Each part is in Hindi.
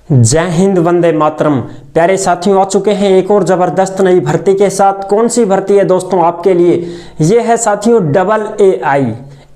जय हिंद, वंदे मातरम। प्यारे साथियों, आ चुके हैं एक और जबरदस्त नई भर्ती के साथ। कौन सी भर्ती है दोस्तों आपके लिए? ये है साथियों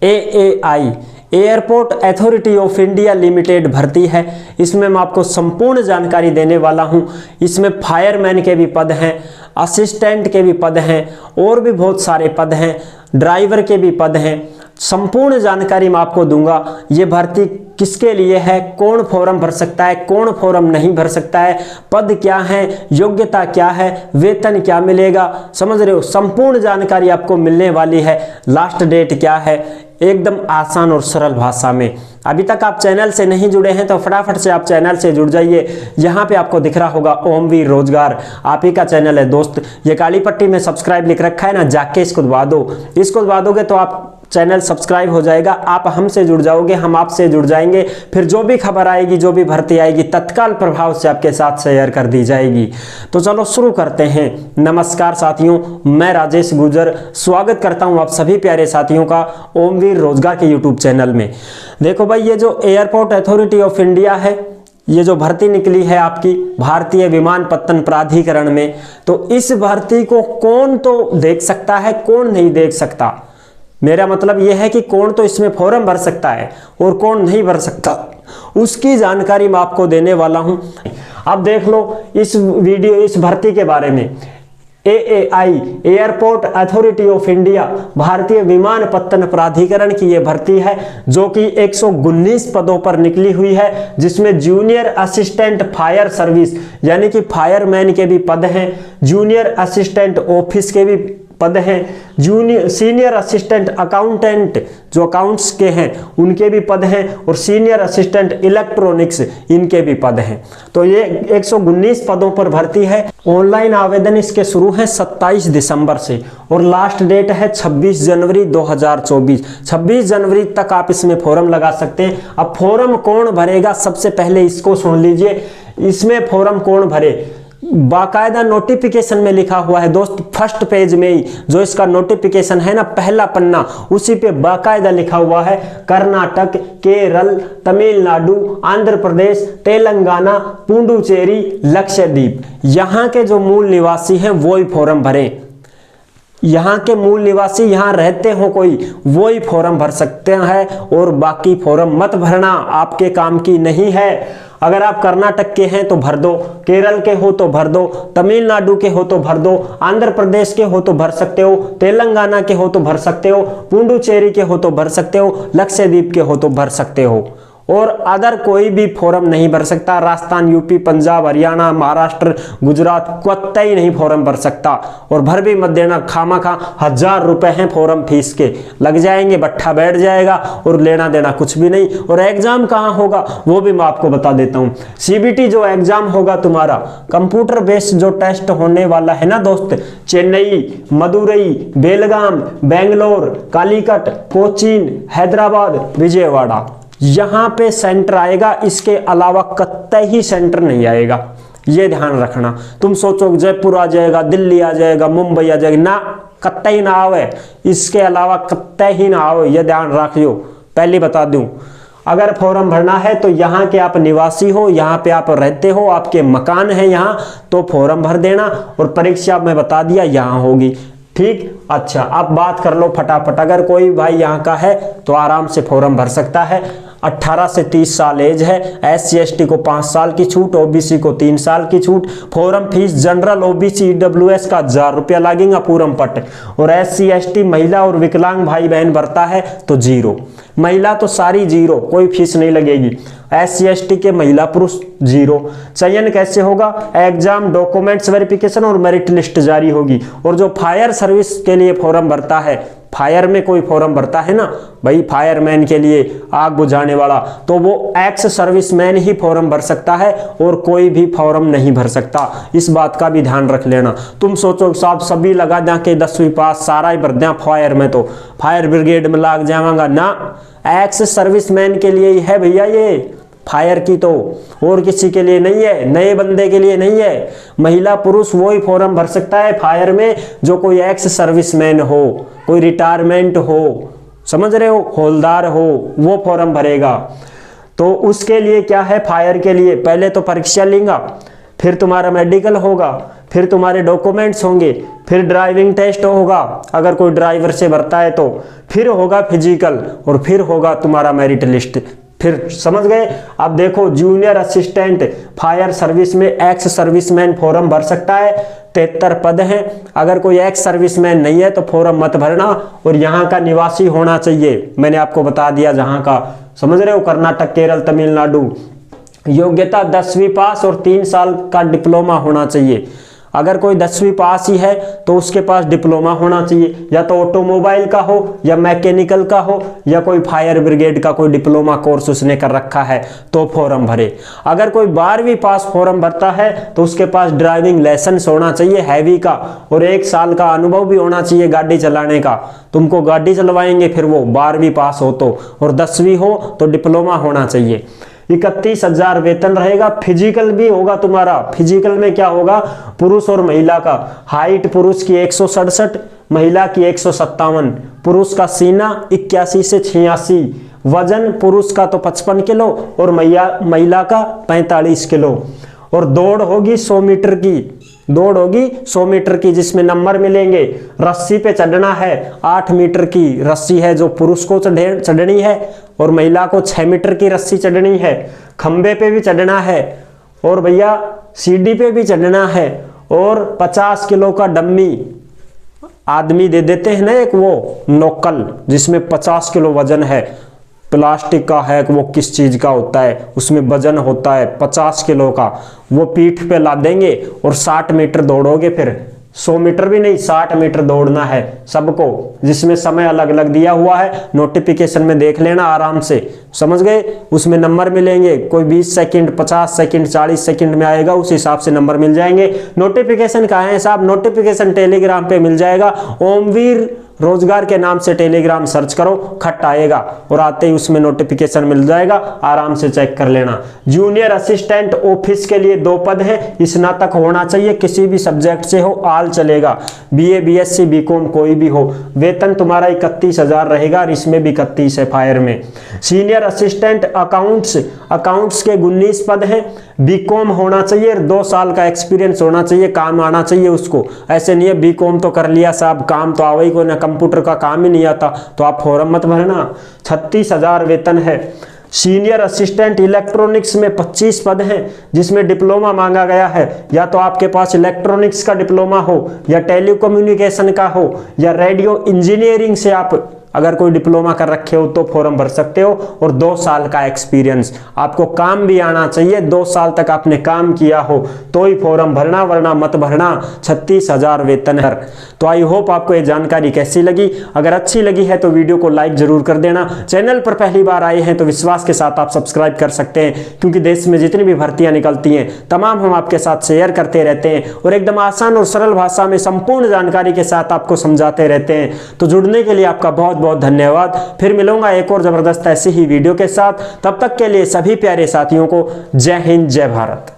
AAI airport authority of India limited भर्ती है। इसमें मैं आपको संपूर्ण जानकारी देने वाला हूं। इसमें फायरमैन के भी पद हैं, असिस्टेंट के भी पद हैं और भी बहुत सारे पद हैं, ड्राइवर के भी पद हैं। संपूर्ण जानकारी मैं आपको दूंगा। ये भर्ती किसके लिए है, कौन फॉर्म भर सकता है, कौन फॉर्म नहीं भर सकता है, पद क्या है, योग्यता क्या है, वेतन क्या मिलेगा, समझ रहे हो? संपूर्ण जानकारी आपको मिलने वाली है। लास्ट डेट क्या है, एकदम आसान और सरल भाषा में। अभी तक आप चैनल से नहीं जुड़े हैं तो फटाफट से आप चैनल से जुड़ जाइए। यहाँ पे आपको दिख रहा होगा ओमवीर रोजगार, आप ही का चैनल है दोस्त। ये काली पट्टी में सब्सक्राइब लिख रखा है ना, जाके इसको दबा दो। इसको दबा दोगे तो आप चैनल सब्सक्राइब हो जाएगा, आप हमसे जुड़ जाओगे, हम आपसे जुड़ जाएंगे। फिर जो भी खबर आएगी, जो भी भर्ती आएगी, तत्काल प्रभाव से आपके साथ शेयर कर दी जाएगी। तो चलो शुरू करते हैं। नमस्कार साथियों, मैं राजेश गुजर स्वागत करता हूं आप सभी प्यारे साथियों का ओमवीर रोजगार के यूट्यूब चैनल में। देखो भाई, ये जो एयरपोर्ट अथॉरिटी ऑफ इंडिया है, ये जो भर्ती निकली है आपकी भारतीय विमानपत्तन प्राधिकरण में, तो इस भर्ती को कौन तो देख सकता है, कौन नहीं देख सकता। मेरा मतलब यह है कि कौन तो इसमें फॉर्म भर सकता है और कौन नहीं भर सकता, उसकी जानकारी मैं आपको देने वाला हूं। अब देख लो इस वीडियो, इस भर्ती के बारे में। AAI airport authority of India भारतीय विमानपत्तन प्राधिकरण की यह भर्ती है, जो कि 119 पदों पर निकली हुई है, जिसमें जूनियर असिस्टेंट फायर सर्विस यानी कि फायरमैन के भी पद हैं, जूनियर असिस्टेंट ऑफिस के भी पद हैं, जूनियर सीनियर असिस्टेंट अकाउंटेंट जो अकाउंट्स के हैं उनके भी पद हैं, और सीनियर असिस्टेंट इलेक्ट्रॉनिक्स इनके भी पद हैं। तो ये 119 पदों पर भर्ती है। ऑनलाइन आवेदन इसके शुरू है 27 दिसंबर से और लास्ट डेट है 26 जनवरी 2024। 26 जनवरी तक आप इसमें फॉर्म लगा सकते हैं। अब फॉर्म कौन भरेगा, सबसे पहले इसको सुन लीजिए। इसमें फॉर्म कौन भरे, बाकायदा नोटिफिकेशन में लिखा हुआ है दोस्त। फर्स्ट पेज में ही जो इसका नोटिफिकेशन है ना, पहला पन्ना, उसी पे बाकायदा लिखा हुआ है कर्नाटक, केरल, तमिलनाडु, आंध्र प्रदेश, तेलंगाना, पुडुचेरी, लक्षद्वीप, यहाँ के जो मूल निवासी हैं वो ही फॉर्म भरें। यहाँ के मूल निवासी, यहाँ रहते हो कोई, वो ही फॉर्म भर सकते हैं, और बाकी फॉर्म मत भरना, आपके काम की नहीं है। अगर आप कर्नाटक के हैं तो भर दो, केरल के हो तो भर दो, तमिलनाडु के हो तो भर दो, आंध्र प्रदेश के हो तो भर सकते हो, तेलंगाना के हो तो भर सकते हो, पुडुचेरी के हो तो भर सकते हो, लक्षद्वीप के हो तो भर सकते हो, और अदर कोई भी फॉर्म नहीं भर सकता। राजस्थान, यूपी, पंजाब, हरियाणा, महाराष्ट्र, गुजरात कतई नहीं फॉर्म भर सकता। और भर भी मत देना, खामाखा 1000 रुपए हैं फॉर्म फीस के, लग जाएंगे, बट्ठा बैठ जाएगा और लेना देना कुछ भी नहीं। और एग्जाम कहाँ होगा वो भी मैं आपको बता देता हूँ। CBT जो एग्जाम होगा तुम्हारा, कंप्यूटर बेस्ड जो टेस्ट होने वाला है ना दोस्त, चेन्नई, मदुरई, बेलगाम, बेंगलोर, कालीकट, कोचीन, हैदराबाद, विजयवाड़ा, यहां पे सेंटर आएगा। इसके अलावा कतई ही सेंटर नहीं आएगा, ये ध्यान रखना। तुम सोचो जयपुर आ जाएगा, दिल्ली आ जाएगा, मुंबई आ जाएगा, ना, कतई ना आवे। इसके अलावा कतई ही ना आवे, ये ध्यान रखियो, पहले बता दूं। अगर फॉर्म भरना है तो यहाँ के आप निवासी हो, यहाँ पे आप रहते हो, आपके मकान है यहाँ, तो फॉर्म भर देना। और परीक्षा में बता दिया यहाँ होगी, ठीक। अच्छा, अब बात कर लो फटाफट। अगर कोई भाई यहाँ का है तो आराम से फॉर्म भर सकता है। 18 से 30 साल एज है। SC ST को 5 साल की छूट, OBC को 3 साल की छूट। Form fees general, OBC, EWS का 1000 रुपया लगेगा पूरम पट। और SC ST महिला और विकलांग भाई बहन भरता है तो 0। महिला तो सारी 0, कोई फीस नहीं लगेगी। SC ST के महिला पुरुष 0। चयन कैसे होगा? एग्जाम, डॉक्यूमेंट्स वेरिफिकेशन और मेरिट लिस्ट जारी होगी। और जो फायर सर्विस के लिए फॉर्म भरता है, फायर में कोई फॉर्म भरता है ना भाई, फायरमैन के लिए, आग बुझाने वाला, तो वो एक्स सर्विसमैन ही फॉर्म भर सकता है और कोई भी फॉर्म नहीं भर सकता। इस बात का भी ध्यान रख लेना। तुम सोचो साहब सभी लगा दें के 10वीं पास, सारा ही भर दें फायर में, तो फायर ब्रिगेड में लाग जाएगा ना। एक्स सर्विसमैन के लिए ही है भैया ये फायर की, तो और किसी के लिए नहीं है, नए बंदे के लिए नहीं है। महिला पुरुष वो ही फॉर्म भर सकता है फायर में जो कोई एक्स सर्विसमैन हो, कोई रिटायरमेंट हो, समझ रहे हो, हौलदार हो, वो फॉर्म भरेगा। तो उसके लिए क्या है, फायर के लिए पहले तो परीक्षा लेगा, फिर तुम्हारा मेडिकल होगा, फिर तुम्हारे डॉक्यूमेंट्स होंगे, फिर ड्राइविंग टेस्ट होगा अगर कोई ड्राइवर से भरता है तो, फिर होगा फिजिकल और फिर होगा तुम्हारा मेरिट लिस्ट। फिर समझ गए। अब देखो जूनियर असिस्टेंट फायर सर्विस में एक्स सर्विसमैन फॉर्म भर सकता है, 73 पद हैं। अगर कोई एक्स सर्विसमैन नहीं है तो फॉर्म मत भरना, और यहाँ का निवासी होना चाहिए, मैंने आपको बता दिया जहाँ का, समझ रहे हो, कर्नाटक, केरल, तमिलनाडु। योग्यता 10वीं पास और 3 साल का डिप्लोमा होना चाहिए। अगर कोई 10वीं पास ही है तो उसके पास डिप्लोमा होना चाहिए, या तो ऑटोमोबाइल का हो या मैकेनिकल का हो या कोई फायर ब्रिगेड का कोई डिप्लोमा कोर्स उसने कर रखा है तो फॉर्म भरे। अगर कोई 12वीं पास फॉर्म भरता है तो उसके पास ड्राइविंग लाइसेंस होना चाहिए हैवी का, और 1 साल का अनुभव भी होना चाहिए गाड़ी चलाने का। तुमको गाड़ी चलवाएंगे फिर वो 12वीं पास हो तो, और 10वीं हो तो डिप्लोमा होना चाहिए। 31,000 वेतन रहेगा। फिजिकल भी होगा तुम्हारा। फिजिकल में क्या होगा, पुरुष और महिला का, हाइट पुरुष की 167, महिला की 157, पुरुष का सीना 81 से 86, वजन पुरुष का तो 55 किलो और महिला का 45 किलो, और दौड़ होगी 100 मीटर की, दौड़ होगी 100 मीटर की जिसमें नंबर मिलेंगे। रस्सी पे चढ़ना है, 8 मीटर की रस्सी है जो पुरुष को चढ़नी है, और महिला को 6 मीटर की रस्सी चढ़नी है। खंबे पे भी चढ़ना है, और भैया सीढ़ी पे भी चढ़ना है, और 50 किलो का डम्मी आदमी दे देते हैं ना, एक वो नोकल जिसमें 50 किलो वजन है, प्लास्टिक का है, वो किस चीज का होता है, उसमें वजन होता है 50 किलो का, वो पीठ पे ला देंगे और 60 मीटर दौड़ोगे। फिर 100 मीटर भी नहीं, 60 मीटर दौड़ना है सबको, जिसमें समय अलग अलग दिया हुआ है, नोटिफिकेशन में देख लेना आराम से, समझ गए। उसमें नंबर मिलेंगे, कोई 20 सेकंड, 50 सेकंड, 40 सेकंड में आएगा, उस हिसाब से नंबर मिल जाएंगे। नोटिफिकेशन कहाँ है साहब, नोटिफिकेशन टेलीग्राम पे मिल जाएगा। ओमवीर रोजगार के नाम से टेलीग्राम सर्च करो, खट आएगा, और आते ही उसमें नोटिफिकेशन मिल जाएगा, आराम से चेक कर लेना। जूनियर असिस्टेंट ऑफिस के लिए 2 पद हैं, स्नातक होना चाहिए, किसी भी सब्जेक्ट से हो, आल चलेगा, बीए, बीएससी, बीकॉम कोई भी हो। वेतन तुम्हारा 31,000 रहेगा, और इसमें भी 31 है फायर में। सीनियर असिस्टेंट अकाउंट्स के 19 पद हैं। बीकॉम होना चाहिए, 2 साल का एक्सपीरियंस होना चाहिए, काम आना चाहिए उसको। ऐसे नहीं है बीकॉम तो कर लिया साहब, काम तो आवे ही कोई ना, कंप्यूटर का काम ही नहीं आता तो आप फॉर्म मत भरना। 36,000 वेतन है। सीनियर असिस्टेंट इलेक्ट्रॉनिक्स में 25 पद हैं, जिसमें डिप्लोमा मांगा गया है, या तो आपके पास इलेक्ट्रॉनिक्स का डिप्लोमा हो, या टेलीकम्युनिकेशन का हो, या रेडियो इंजीनियरिंग से आप अगर कोई डिप्लोमा कर रखे हो तो फॉर्म भर सकते हो, और 2 साल का एक्सपीरियंस, आपको काम भी आना चाहिए, 2 साल तक आपने काम किया हो तो ही फॉर्म भरना, वरना मत भरना। 36,000 वेतन है। तो आई होप आपको ये जानकारी कैसी लगी, अगर अच्छी लगी है तो वीडियो को लाइक जरूर कर देना। चैनल पर पहली बार आए हैं तो विश्वास के साथ आप सब्सक्राइब कर सकते हैं, क्योंकि देश में जितनी भी भर्तियां निकलती हैं तमाम हम आपके साथ शेयर करते रहते हैं, और एकदम आसान और सरल भाषा में संपूर्ण जानकारी के साथ आपको समझाते रहते हैं। तो जुड़ने के लिए आपका बहुत बहुत धन्यवाद। फिर मिलूंगा एक और जबरदस्त ऐसी ही वीडियो के साथ, तब तक के लिए सभी प्यारे साथियों को जय हिंद, जय भारत।